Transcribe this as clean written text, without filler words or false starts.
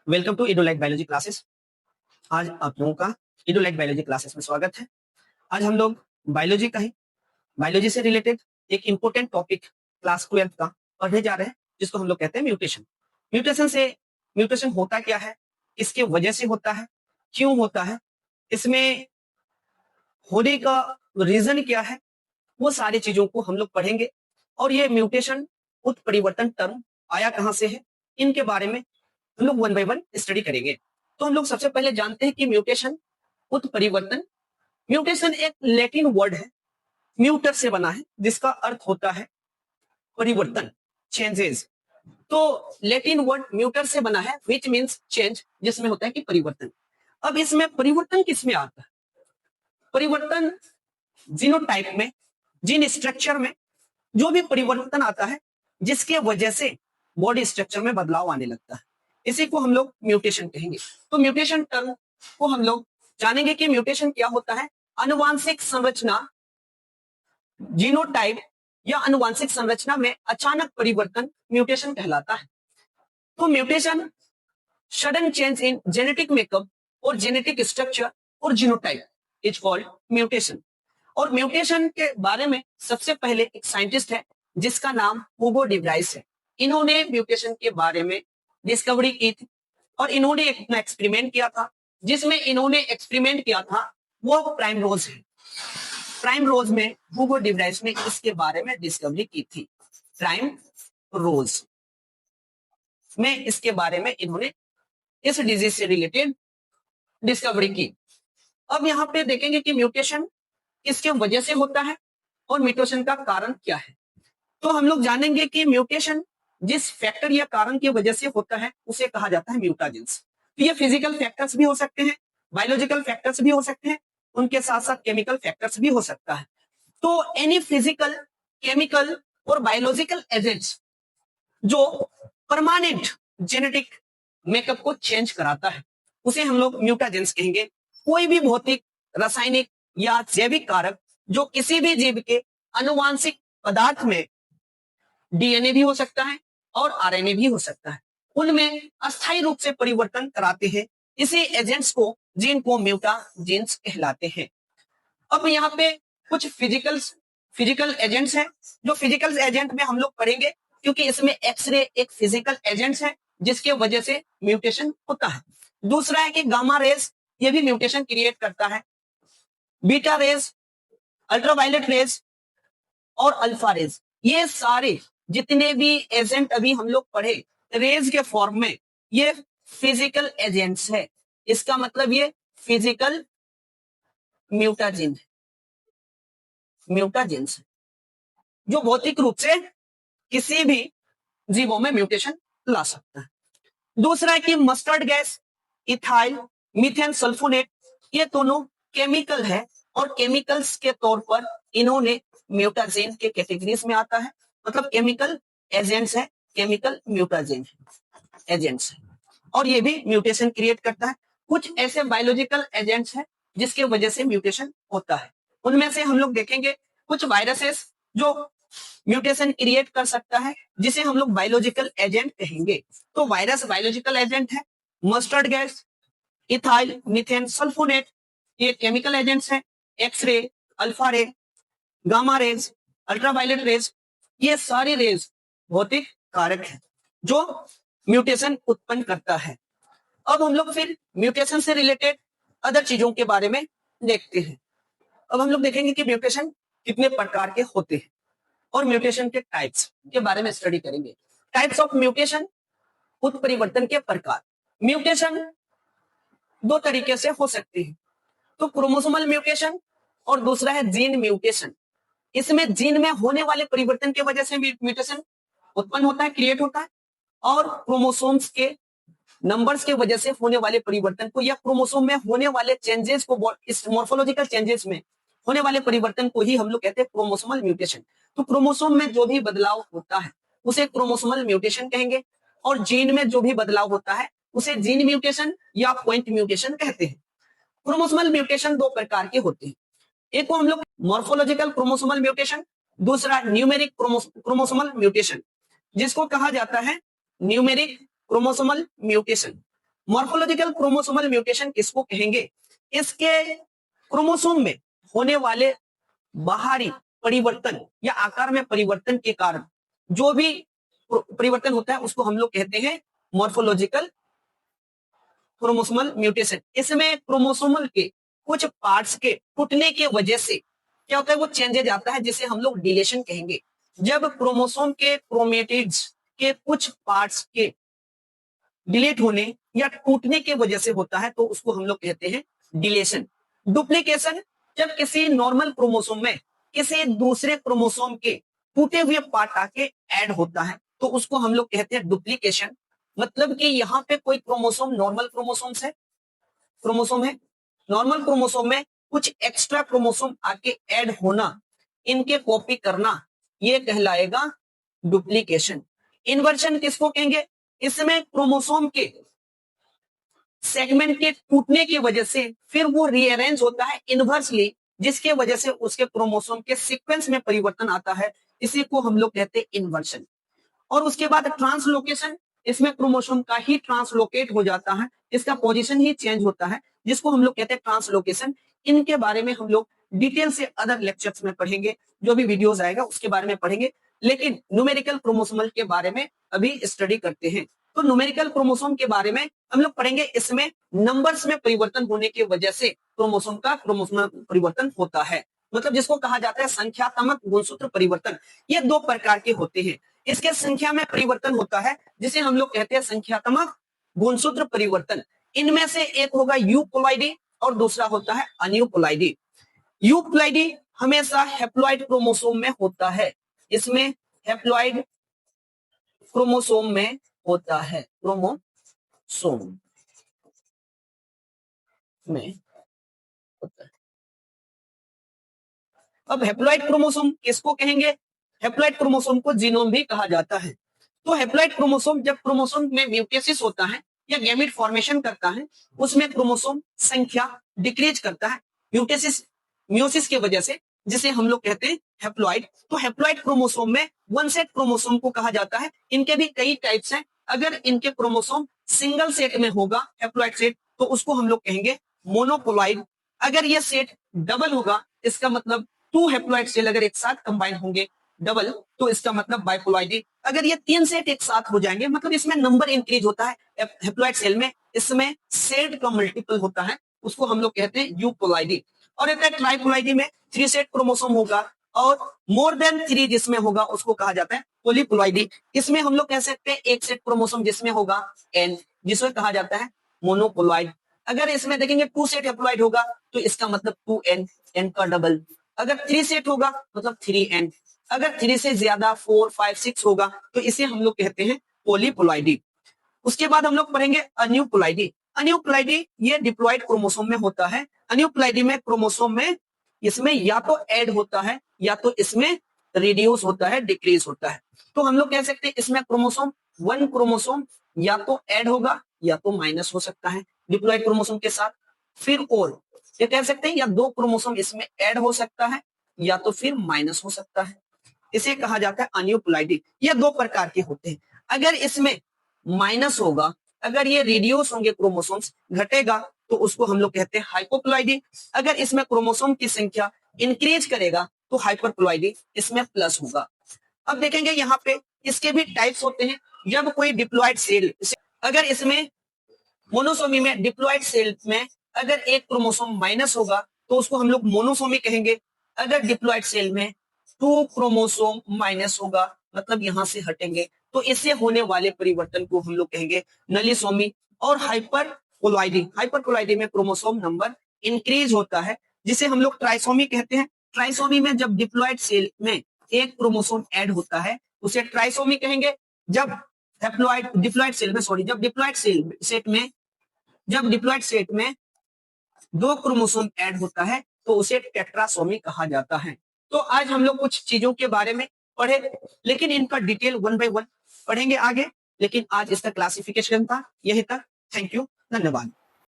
Welcome to इडोलाइट biology classes. आज आप लोगों का इडोलाइट बायोलॉजी क्लासेस में स्वागत है। आज हम लोग बायोलॉजी का ही बायोलॉजी से रिलेटेड एक इंपॉर्टेंट टॉपिक क्लास 12 का पढ़ने जा रहे हैं, जिसको हम लोग कहते हैं म्यूटेशन। म्यूटेशन होता क्या है, इसके वजह से होता है, क्यों होता है, इसमें होने का रीजन क्या है, वो सारी चीजों को हम लोग पढ़ेंगे। और ये म्यूटेशन उत्परिवर्तन टर्म आया कहां से है, इनके बारे में हम लोग वन बाय वन स्टडी करेंगे। तो हम लोग सबसे पहले जानते हैं कि म्यूटेशन उत्परिवर्तन, म्यूटेशन एक लैटिन वर्ड है, म्यूटर से बना है, जिसका अर्थ होता है परिवर्तन, चेंजेस। तो लैटिन वर्ड म्यूटर से बना है विच मीन्स चेंज, जिसमें होता है कि परिवर्तन। अब इसमें परिवर्तन किसमें आता है? परिवर्तन जीनोटाइप में, जीन स्ट्रक्चर में जो भी परिवर्तन आता है, जिसके वजह से बॉडी स्ट्रक्चर में बदलाव आने लगता है, इसी को हम लोग म्यूटेशन कहेंगे। तो म्यूटेशन टर्म को हम लोग जानेंगे कि म्यूटेशन क्या होता है। आनुवांशिक संरचना, जीनोटाइप या आनुवांशिक संरचना में अचानक परिवर्तन म्यूटेशन कहलाता है। तो mutation sudden change in genetic makeup और जेनेटिक स्ट्रक्चर और जीनोटाइप इज कॉल्ड म्यूटेशन। और म्यूटेशन के बारे में सबसे पहले एक साइंटिस्ट है जिसका नाम हुगो डी ब्राइस है। इन्होंने म्यूटेशन के बारे में डिस्कवरी की थी और इन्होंने एक एक्सपेरिमेंट किया था। जिसमें इन्होंने एक्सपेरिमेंट किया था वो प्राइम रोज है। प्राइम रोज में हुगो डी ब्राइस ने इसके बारे में डिस्कवरी की थी। प्राइम रोज में इसके बारे में इन्होंने इस डिजीज से रिलेटेड डिस्कवरी की। अब यहाँ पे देखेंगे कि म्यूटेशन किसके वजह से होता है और म्यूटेशन का कारण क्या है। तो हम लोग जानेंगे कि म्यूटेशन जिस फैक्टर या कारण की वजह से होता है उसे कहा जाता है म्यूटाजेंस। तो ये फिजिकल फैक्टर्स भी हो सकते हैं, बायोलॉजिकल फैक्टर्स भी हो सकते हैं, उनके साथ साथ केमिकल फैक्टर्स भी हो सकता है। तो एनी फिजिकल, केमिकल और बायोलॉजिकल एजेंट्स जो परमानेंट जेनेटिक मेकअप को चेंज कराता है उसे हम लोग म्यूटाजेंस कहेंगे। कोई भी भौतिक, रासायनिक या जैविक कारक जो किसी भी जीव के आनुवांशिक पदार्थ में, डीएनए भी हो सकता है और आरएनए भी हो सकता है, उनमें अस्थायी रूप से परिवर्तन कराते हैं, इसी एजेंट्स को, जीन को म्यूटाजेंस कहलाते हैं। अब यहाँ पे कुछ फिजिकल एजेंट्स हैं जो फिजिकल एजेंट में हम लोग पढ़ेंगे, क्योंकि इसमें एक्सरे एक फिजिकल एजेंट्स है जिसके वजह से म्यूटेशन होता है। दूसरा है कि गामा रेज, ये भी म्यूटेशन क्रिएट करता है। बीटा रेज, अल्ट्रावायलेट रेज और अल्फा रेज, ये सारे जितने भी एजेंट अभी हम लोग पढ़े रेज के फॉर्म में, ये फिजिकल एजेंट्स है। इसका मतलब ये फिजिकल म्यूटाजेन है, म्यूटाजेंस है जो भौतिक रूप से किसी भी जीवों में म्यूटेशन ला सकता है। दूसरा है कि mustard gas, ethyl, methane sulphonate, ये दोनों केमिकल है और केमिकल्स के तौर पर इन्होंने म्यूटाजेन के कैटेगरीज में आता है। मतलब केमिकल एजेंट्स है, केमिकल म्यूटाजेन एजेंट्स है, और ये भी म्यूटेशन क्रिएट करता है। कुछ ऐसे बायोलॉजिकल एजेंट्स हैं जिसके वजह से म्यूटेशन होता है। उनमें से हम लोग देखेंगे कुछ वायरसेस जो म्यूटेशन क्रिएट कर सकता है, जिसे हम लोग बायोलॉजिकल एजेंट कहेंगे। तो वायरस बायोलॉजिकल एजेंट है, mustard gas, ethyl, methane sulphonate, ये केमिकल एजेंट्स हैं। X ray, alpha ray, gamma rays, ultraviolet rays, ये सारी रेज भौतिक कारक है जो म्यूटेशन उत्पन्न करता है। अब हम लोग फिर म्यूटेशन से रिलेटेड अदर चीजों के बारे में देखते हैं। अब हम लोग देखेंगे कि म्यूटेशन कितने प्रकार के होते हैं और म्यूटेशन के टाइप्स के बारे में स्टडी करेंगे। टाइप्स ऑफ म्यूटेशन, उत्परिवर्तन के प्रकार। म्यूटेशन दो तरीके से हो सकती है, तो क्रोमोसोमल म्यूटेशन और दूसरा है जीन म्यूटेशन। इसमें जीन में होने वाले परिवर्तन की वजह से म्यूटेशन उत्पन्न होता है, क्रिएट होता है, और क्रोमोसोम्स के नंबर्स के वजह से होने वाले परिवर्तन को या क्रोमोसोम में होने वाले चेंजेस को, इस मॉर्फोलॉजिकल चेंजेस में होने वाले परिवर्तन को ही हम लोग कहते हैं क्रोमोसोमल म्यूटेशन। तो क्रोमोसोम में जो भी बदलाव होता है उसे क्रोमोसोमल म्यूटेशन कहेंगे, और जीन में जो भी बदलाव होता है उसे जीन म्यूटेशन या पॉइंट म्यूटेशन कहते हैं। क्रोमोसोमल म्यूटेशन दो प्रकार के होते हैं, एक को हम लोग मॉर्फोलॉजिकल क्रोमोसोमल म्यूटेशन, दूसरा न्यूमेरिक क्रोमोसोमल म्यूटेशन, जिसको कहा जाता है numeric chromosomal mutation. Morphological chromosomal mutation किसको कहेंगे? इसके क्रोमोसोम में होने वाले बाहरी परिवर्तन या आकार में परिवर्तन के कारण जो भी परिवर्तन होता है उसको हम लोग कहते हैं मॉर्फोलॉजिकल क्रोमोसोमल म्यूटेशन। इसमें क्रोमोसोमल के कुछ पार्ट्स के टूटने की वजह से क्या होता है, वो चेंजेज आता है जिसे हम लोग डिलेशन कहेंगे। जब क्रोमोसोम के क्रोमेटिड्स के कुछ पार्ट्स के डिलीट होने या टूटने की वजह से होता है तो उसको हम लोग कहते हैं डिलेशन। डुप्लीकेशन, जब किसी नॉर्मल क्रोमोसोम में किसी दूसरे क्रोमोसोम के टूटे हुए पार्ट आके ऐड होता है तो उसको हम लोग कहते हैं डुप्लीकेशन। मतलब कि यहाँ पे कोई क्रोमोसोम नॉर्मल क्रोमोसोम है, नॉर्मल क्रोमोसोम में कुछ एक्स्ट्रा क्रोमोसोम आके ऐड होना, इनके कॉपी करना, ये कहलाएगा डुप्लीकेशन। इन्वर्जन किसको कहेंगे? इसमें क्रोमोसोम के सेगमेंट के टूटने की वजह से फिर वो रीअरेंज होता है इनवर्सली, जिसके वजह से उसके क्रोमोसोम के सीक्वेंस में परिवर्तन आता है, इसी को हम लोग कहते हैं इन्वर्जन। और उसके बाद ट्रांसलोकेशन, इसमें क्रोमोसोम का ही ट्रांसलोकेट हो जाता है, इसका पोजीशन ही चेंज होता है, जिसको हम लोग कहते हैं ट्रांसलोकेशन। इनके बारे में हम लोग डिटेल से अदर लेक्चर्स में पढ़ेंगे, जो भी वीडियोस आएगा उसके बारे में पढ़ेंगे, लेकिन न्यूमेरिकल क्रोमोसोमल के बारे में अभी स्टडी करते हैं। तो न्यूमेरिकल क्रोमोसोम के बारे में हम लोग पढ़ेंगे, इसमें नंबर्स में परिवर्तन होने की वजह से क्रोमोसोम का क्रोमोसोम परिवर्तन होता है, मतलब जिसको कहा जाता है संख्यात्मक गुणसूत्र परिवर्तन। ये दो प्रकार के होते हैं। इसके संख्या में परिवर्तन होता है जिसे हम लोग कहते हैं संख्यात्मक गुणसूत्र परिवर्तन। इनमें से एक होगा यूप्लॉइडी और दूसरा होता है अनयूप्लॉइडी। यूप्लॉइडी हमेशा हैप्लॉइड क्रोमोसोम में होता है, इसमें हैप्लॉइड क्रोमोसोम में होता है, क्रोमोसोम में होता है। अब हैप्लॉइड क्रोमोसोम किसको कहेंगे? हैप्लॉइड क्रोमोसोम को जीनोम भी कहा जाता है। तो हैप्लॉइड क्रोमोसोम, जब क्रोमोसोम में म्यूटेसिस होता है या गैमेट फॉर्मेशन करता है, उसमें क्रोमोसोम संख्या डिक्रीज करता है म्यूटेसिस म्यूसिस की वजह से, जिसे हम लोग कहते हैं हैप्लॉइड। तो हैप्लॉइड क्रोमोसोम में वन सेट क्रोमोसोम को कहा जाता है। इनके भी कई टाइप्स हैं। अगर इनके क्रोमोसोम सिंगल सेट में होगा हैप्लॉइड सेट तो उसको हम लोग कहेंगे मोनोपोलॉइड। अगर ये सेट डबल होगा, इसका मतलब टू हैप्लॉइड सेल अगर एक साथ कंबाइन होंगे डबल, तो इसका मतलब बाइपोलॉइडी। अगर ये तीन सेट एक साथ हो जाएंगे, मतलब इसमें नंबर इंक्रीज होता है हैप्लॉइड सेल में, इसमें सेट का मल्टीपल होता है, उसको हम लोग कहते हैं यूपोलॉइडी। और एक ट्राइपोलॉइडी में थ्री सेट क्रोमोसोम होगा और मोर देन थ्री जिसमें होगा उसको कहा जाता है पॉलीपोलॉइडी। इसमें हम लोग कह सकते हैं एक सेट क्रोमोसोम जिसमें होगा एन, जिसमें कहा जाता है मोनोपोलॉइड। अगर इसमें देखेंगे टू सेट हैप्लॉइड होगा तो इसका मतलब टू एन, एन का डबल। अगर थ्री सेट होगा मतलब थ्री एन। अगर थ्री से ज्यादा 4, 5, 6 होगा तो इसे हम लोग कहते हैं पॉलीपोलॉइडी। उसके बाद हम लोग पढ़ेंगे अन्यूप्लॉइडी। अन्यूप्लॉइडी ये डिप्लॉइड क्रोमोसोम में होता है। अन्यूप्लॉइडी में क्रोमोसोम में इसमें या तो ऐड होता है या तो इसमें रिड्यूस होता है, डिक्रीज होता है। तो हम लोग कह सकते हैं इसमें क्रोमोसोम वन क्रोमोसोम या तो ऐड होगा या तो माइनस हो सकता है डिप्लॉइड क्रोमोसोम के साथ। फिर और ये कह सकते हैं या दो क्रोमोसोम इसमें ऐड हो सकता है या तो फिर माइनस हो सकता है, इसे कहा जाता है अन्यूप्लॉइडी। ये दो प्रकार के होते हैं। अगर इसमें माइनस होगा, अगर ये रिड्यूस होंगे क्रोमोसोम्स, घटेगा, तो उसको हम लोग कहते हैं हाइपोप्लॉइडी। अगर इसमें क्रोमोसोम की संख्या इंक्रीज करेगा तो हाइपरप्लॉइडी, इसमें प्लस होगा। अब देखेंगे यहाँ पे इसके भी टाइप्स होते हैं। जब कोई डिप्लॉइड सेल, अगर इसमें मोनोसोमी में डिप्लॉइड सेल में अगर एक क्रोमोसोम माइनस होगा तो उसको हम लोग मोनोसोमी कहेंगे। अगर डिप्लॉइड सेल में टू क्रोमोसोम माइनस होगा, मतलब यहां से हटेंगे, तो इससे होने वाले परिवर्तन को हम लोग कहेंगे नलिसोमी। और हाइपरप्लॉइडी में क्रोमोसोम नंबर इंक्रीज होता है, जिसे हम लोग ट्राइसोमी कहते हैं। ट्राइसोमी में जब डिप्लॉइड सेल में एक क्रोमोसोम ऐड होता है उसे ट्राइसोमी कहेंगे। जब डिप्लॉइड सेल में जब डिप्लॉइड सेट में दो क्रोमोसोम ऐड होता है तो उसे टेट्रासोमी कहा जाता है। तो आज हम लोग कुछ चीजों के बारे में पढ़े, लेकिन इनका डिटेल वन बाय वन पढ़ेंगे आगे। लेकिन आज इसका क्लासिफिकेशन था यही तक। थैंक यू, धन्यवाद।